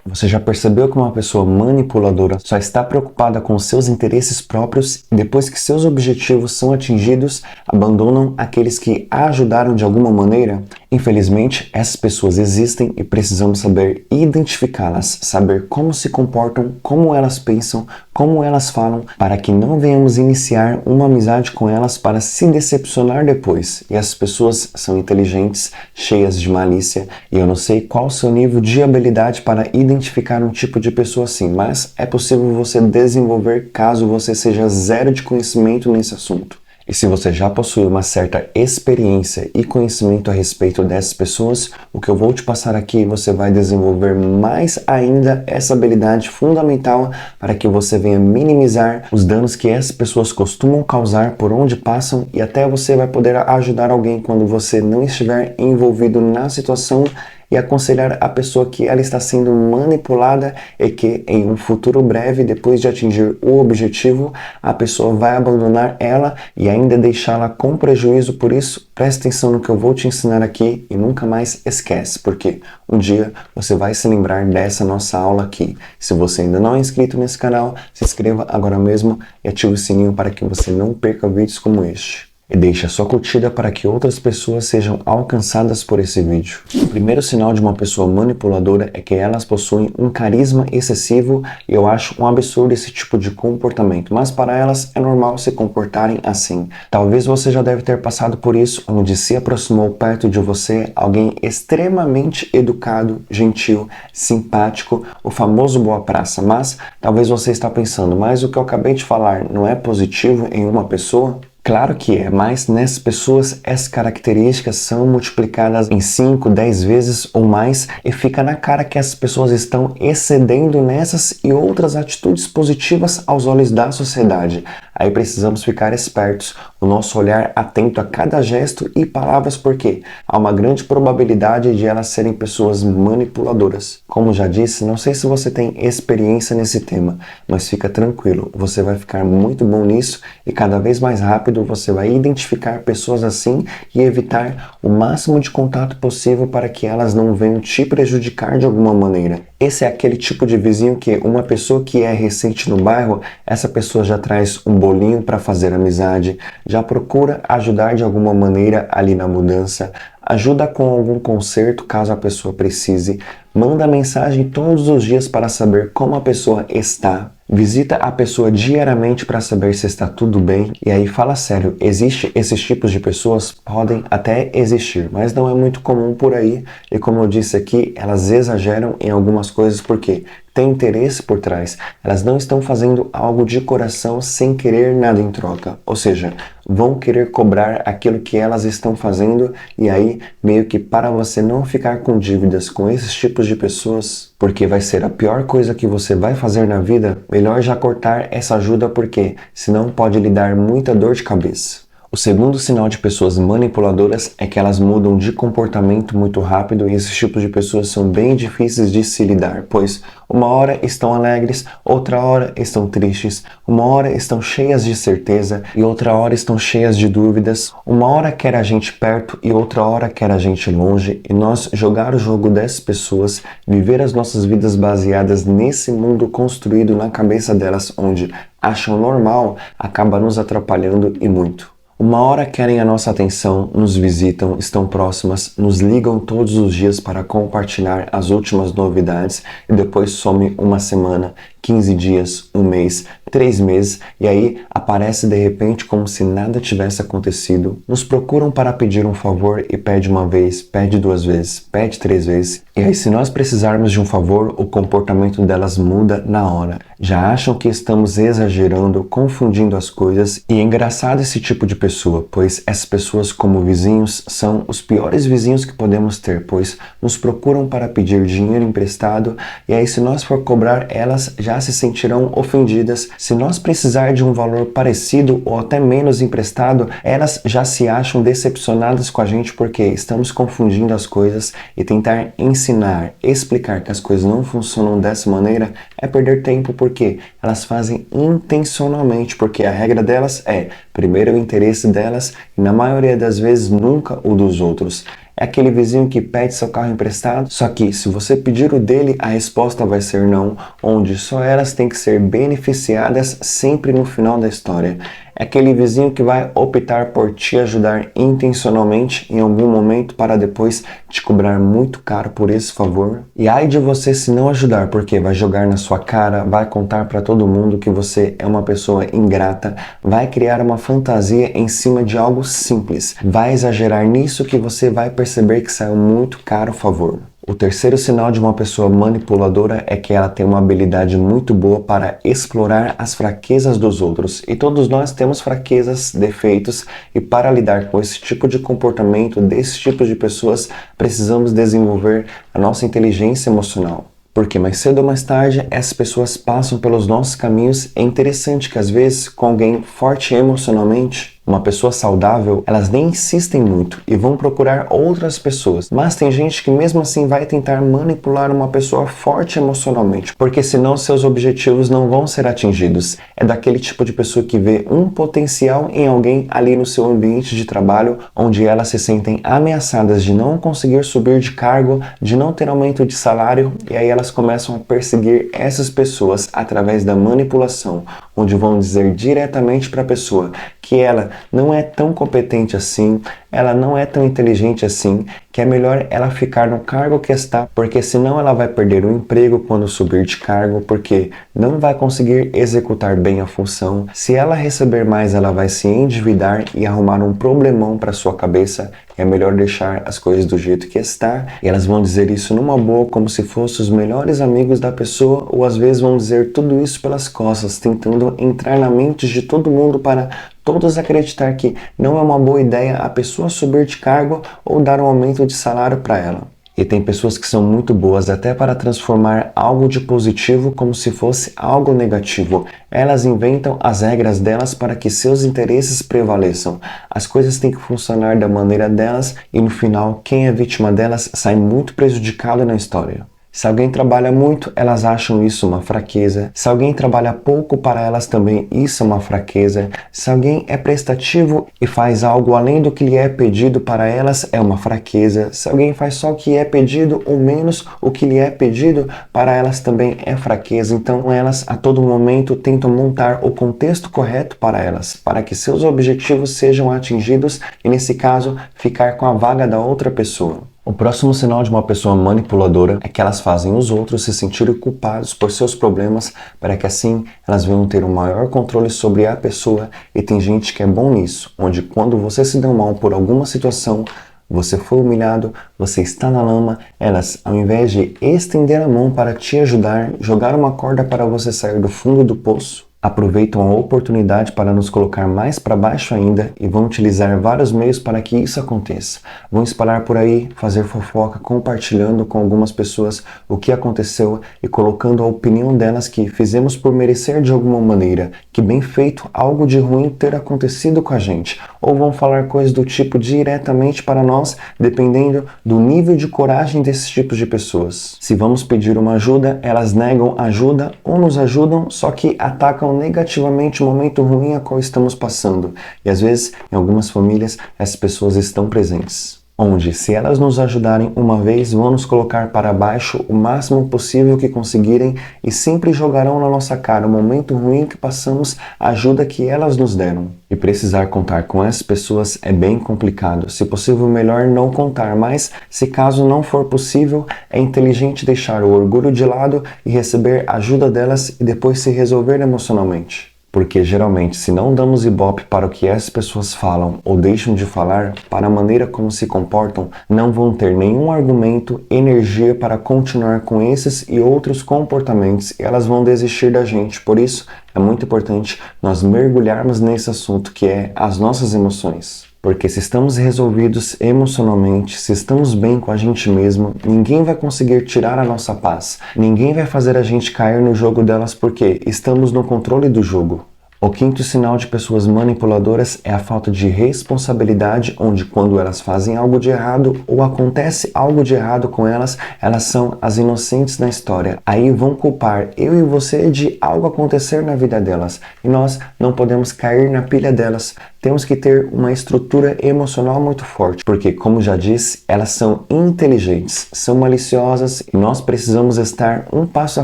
Você já percebeu que uma pessoa manipuladora só está preocupada com seus interesses próprios e depois que seus objetivos são atingidos, abandonam aqueles que a ajudaram de alguma maneira? Infelizmente, essas pessoas existem e precisamos saber identificá-las, saber como se comportam, como elas pensam, como elas falam, para que não venhamos iniciar uma amizade com elas para se decepcionar depois. E essas pessoas são inteligentes, cheias de malícia, e eu não sei qual o seu nível de habilidade para identificar um tipo de pessoa assim, mas é possível você desenvolver caso você seja zero de conhecimento nesse assunto. E se você já possui uma certa experiência e conhecimento a respeito dessas pessoas, o que eu vou te passar aqui, você vai desenvolver mais ainda essa habilidade fundamental para que você venha minimizar os danos que essas pessoas costumam causar por onde passam e até você vai poder ajudar alguém quando você não estiver envolvido na situação e aconselhar a pessoa que ela está sendo manipulada e que em um futuro breve, depois de atingir o objetivo, a pessoa vai abandonar ela e ainda deixá-la com prejuízo. Por isso, preste atenção no que eu vou te ensinar aqui e nunca mais esquece, porque um dia você vai se lembrar dessa nossa aula aqui. Se você ainda não é inscrito nesse canal, se inscreva agora mesmo e ative o sininho para que você não perca vídeos como este. E deixe a sua curtida para que outras pessoas sejam alcançadas por esse vídeo. O primeiro sinal de uma pessoa manipuladora é que elas possuem um carisma excessivo e eu acho um absurdo esse tipo de comportamento, mas para elas é normal se comportarem assim. Talvez você já deve ter passado por isso, onde se aproximou perto de você alguém extremamente educado, gentil, simpático, o famoso boa praça, mas talvez você está pensando, mas o que eu acabei de falar não é positivo em uma pessoa? Claro que é, mas nessas pessoas essas características são multiplicadas em 5, 10 vezes ou mais e fica na cara que essas pessoas estão excedendo nessas e outras atitudes positivas aos olhos da sociedade. Aí precisamos ficar espertos, o nosso olhar atento a cada gesto e palavras, porque há uma grande probabilidade de elas serem pessoas manipuladoras. Como já disse, não sei se você tem experiência nesse tema, mas fica tranquilo, você vai ficar muito bom nisso e cada vez mais rápido você vai identificar pessoas assim e evitar o máximo de contato possível para que elas não venham te prejudicar de alguma maneira. Esse é aquele tipo de vizinho que uma pessoa que é recente no bairro, essa pessoa já traz um bolinho para fazer amizade, já procura ajudar de alguma maneira ali na mudança, ajuda com algum conserto caso a pessoa precise, manda mensagem todos os dias para saber como a pessoa está, visita a pessoa diariamente para saber se está tudo bem. E aí fala sério, existe esses tipos de pessoas? Podem até existir, mas não é muito comum por aí. E como eu disse aqui, elas exageram em algumas coisas porque tem interesse por trás. Elas não estão fazendo algo de coração sem querer nada em troca. Ou seja, vão querer cobrar aquilo que elas estão fazendo e aí meio que para você não ficar com dívidas com esses tipos de pessoas, porque vai ser a pior coisa que você vai fazer na vida, melhor já cortar essa ajuda porque senão pode lhe dar muita dor de cabeça. O segundo sinal de pessoas manipuladoras é que elas mudam de comportamento muito rápido e esses tipos de pessoas são bem difíceis de se lidar, pois uma hora estão alegres, outra hora estão tristes, uma hora estão cheias de certeza e outra hora estão cheias de dúvidas, uma hora quer a gente perto e outra hora quer a gente longe, e nós jogar o jogo dessas pessoas, viver as nossas vidas baseadas nesse mundo construído na cabeça delas onde acham normal, acaba nos atrapalhando e muito. Uma hora querem a nossa atenção, nos visitam, estão próximas, nos ligam todos os dias para compartilhar as últimas novidades e depois some uma semana, 15 dias, um mês, 3 meses e aí aparece de repente como se nada tivesse acontecido. Nos procuram para pedir um favor e pede uma vez, pede 2 vezes, pede 3 vezes. E aí se nós precisarmos de um favor, o comportamento delas muda na hora. Já acham que estamos exagerando, confundindo as coisas e é engraçado esse tipo de pessoa, pois essas pessoas como vizinhos são os piores vizinhos que podemos ter, pois nos procuram para pedir dinheiro emprestado e aí se nós for cobrar elas já se sentirão ofendidas. Se nós precisar de um valor parecido ou até menos emprestado, elas já se acham decepcionadas com a gente porque estamos confundindo as coisas e tentar ensinar, explicar que as coisas não funcionam dessa maneira é perder tempo porque elas fazem intencionalmente, porque a regra delas é primeiro o interesse delas e na maioria das vezes nunca o dos outros. É aquele vizinho que pede seu carro emprestado, só que se você pedir o dele, a resposta vai ser não, onde só elas têm que ser beneficiadas sempre no final da história. É aquele vizinho que vai optar por te ajudar intencionalmente em algum momento para depois te cobrar muito caro por esse favor. E ai de você se não ajudar, porque vai jogar na sua cara, vai contar para todo mundo que você é uma pessoa ingrata, vai criar uma fantasia em cima de algo simples, vai exagerar nisso que você vai perceber que saiu muito caro o favor. O terceiro sinal de uma pessoa manipuladora é que ela tem uma habilidade muito boa para explorar as fraquezas dos outros. E todos nós temos fraquezas, defeitos, e para lidar com esse tipo de comportamento, desse tipo de pessoas, precisamos desenvolver a nossa inteligência emocional. Porque mais cedo ou mais tarde, essas pessoas passam pelos nossos caminhos. É interessante que às vezes, com alguém forte emocionalmente, uma pessoa saudável, elas nem insistem muito e vão procurar outras pessoas. Mas tem gente que mesmo assim vai tentar manipular uma pessoa forte emocionalmente, porque senão seus objetivos não vão ser atingidos. É daquele tipo de pessoa que vê um potencial em alguém ali no seu ambiente de trabalho, onde elas se sentem ameaçadas de não conseguir subir de cargo, de não ter aumento de salário, e aí elas começam a perseguir essas pessoas através da manipulação, onde vão dizer diretamente para a pessoa que ela não é tão competente assim, ela não é tão inteligente assim, que é melhor ela ficar no cargo que está, porque senão ela vai perder o emprego quando subir de cargo, porque não vai conseguir executar bem a função. Se ela receber mais, ela vai se endividar e arrumar um problemão para sua cabeça. É melhor deixar as coisas do jeito que está. E elas vão dizer isso numa boa, como se fossem os melhores amigos da pessoa, ou às vezes vão dizer tudo isso pelas costas, tentando entrar na mente de todo mundo para todos acreditar que não é uma boa ideia a pessoa subir de cargo ou dar um aumento de salário para ela. E tem pessoas que são muito boas até para transformar algo de positivo como se fosse algo negativo. Elas inventam as regras delas para que seus interesses prevaleçam. As coisas têm que funcionar da maneira delas e no final quem é vítima delas sai muito prejudicado na história. Se alguém trabalha muito, elas acham isso uma fraqueza. Se alguém trabalha pouco, para elas também isso é uma fraqueza. Se alguém é prestativo e faz algo além do que lhe é pedido, para elas é uma fraqueza. Se alguém faz só o que é pedido ou menos o que lhe é pedido, para elas também é fraqueza. Então elas a todo momento tentam montar o contexto correto para elas, para que seus objetivos sejam atingidos e nesse caso ficar com a vaga da outra pessoa. O próximo sinal de uma pessoa manipuladora é que elas fazem os outros se sentirem culpados por seus problemas para que assim elas venham ter um maior controle sobre a pessoa, e tem gente que é bom nisso, onde quando você se deu mal por alguma situação, você foi humilhado, você está na lama, elas, ao invés de estender a mão para te ajudar, jogar uma corda para você sair do fundo do poço, aproveitam a oportunidade para nos colocar mais para baixo ainda e vão utilizar vários meios para que isso aconteça. Vão espalhar por aí, fazer fofoca, compartilhando com algumas pessoas o que aconteceu e colocando a opinião delas que fizemos por merecer de alguma maneira, que bem feito algo de ruim ter acontecido com a gente. Ou vão falar coisas do tipo diretamente para nós, dependendo do nível de coragem desses tipos de pessoas. Se vamos pedir uma ajuda, elas negam ajuda ou nos ajudam, só que atacam negativamente o momento ruim a qual estamos passando. E às vezes, em algumas famílias, essas pessoas estão presentes. Onde, se elas nos ajudarem uma vez, vão nos colocar para baixo o máximo possível que conseguirem e sempre jogarão na nossa cara o momento ruim que passamos, a ajuda que elas nos deram. E precisar contar com essas pessoas é bem complicado. Se possível, melhor não contar, mas se caso não for possível, é inteligente deixar o orgulho de lado e receber a ajuda delas e depois se resolver emocionalmente. Porque geralmente, se não damos ibope para o que essas pessoas falam ou deixam de falar, para a maneira como se comportam, não vão ter nenhum argumento, energia para continuar com esses e outros comportamentos e elas vão desistir da gente. Por isso, é muito importante nós mergulharmos nesse assunto que é as nossas emoções. Porque se estamos resolvidos emocionalmente, se estamos bem com a gente mesmo, ninguém vai conseguir tirar a nossa paz. Ninguém vai fazer a gente cair no jogo delas porque estamos no controle do jogo. O quinto sinal de pessoas manipuladoras é a falta de responsabilidade, onde quando elas fazem algo de errado ou acontece algo de errado com elas, elas são as inocentes na história. Aí vão culpar eu e você de algo acontecer na vida delas. E nós não podemos cair na pilha delas. Temos que ter uma estrutura emocional muito forte, porque, como já disse, elas são inteligentes, são maliciosas e nós precisamos estar um passo à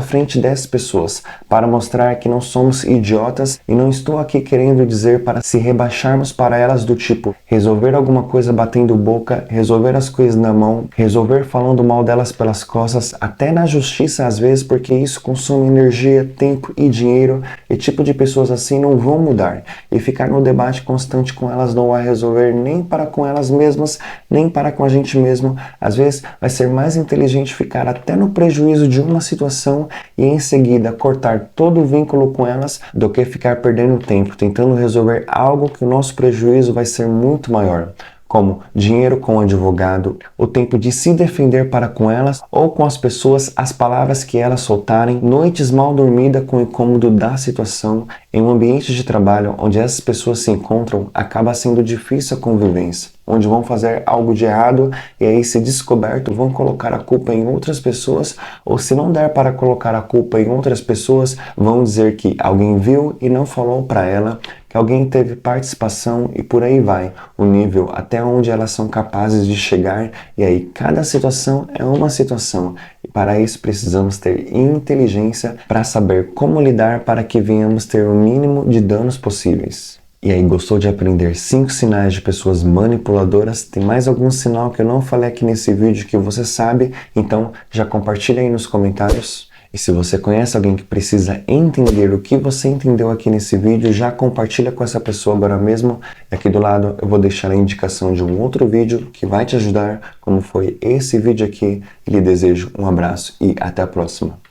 frente dessas pessoas para mostrar que não somos idiotas e não estou aqui querendo dizer para se rebaixarmos para elas do tipo resolver alguma coisa batendo boca, resolver as coisas na mão, resolver falando mal delas pelas costas, até na justiça às vezes, porque isso consome energia, tempo e dinheiro e tipo de pessoas assim não vão mudar e ficar no debate constante com elas não vai resolver nem para com elas mesmas, nem para com a gente mesmo. Às vezes vai ser mais inteligente ficar até no prejuízo de uma situação e em seguida cortar todo o vínculo com elas do que ficar perdendo tempo tentando resolver algo que o nosso prejuízo vai ser muito maior, como dinheiro com o advogado, o tempo de se defender para com elas ou com as pessoas, as palavras que elas soltarem, noites mal dormidas com o incômodo da situação. Em um ambiente de trabalho onde essas pessoas se encontram, acaba sendo difícil a convivência, onde vão fazer algo de errado e aí, se descoberto, vão colocar a culpa em outras pessoas, ou se não der para colocar a culpa em outras pessoas, vão dizer que alguém viu e não falou para ela, que alguém teve participação e por aí vai, o nível até onde elas são capazes de chegar, e aí cada situação é uma situação. E para isso precisamos ter inteligência para saber como lidar para que venhamos ter o mínimo de danos possíveis. E aí, gostou de aprender 5 sinais de pessoas manipuladoras? Tem mais algum sinal que eu não falei aqui nesse vídeo que você sabe? Então já compartilha aí nos comentários. E se você conhece alguém que precisa entender o que você entendeu aqui nesse vídeo, já compartilha com essa pessoa agora mesmo. E aqui do lado eu vou deixar a indicação de um outro vídeo que vai te ajudar, como foi esse vídeo aqui. E lhe desejo um abraço e até a próxima.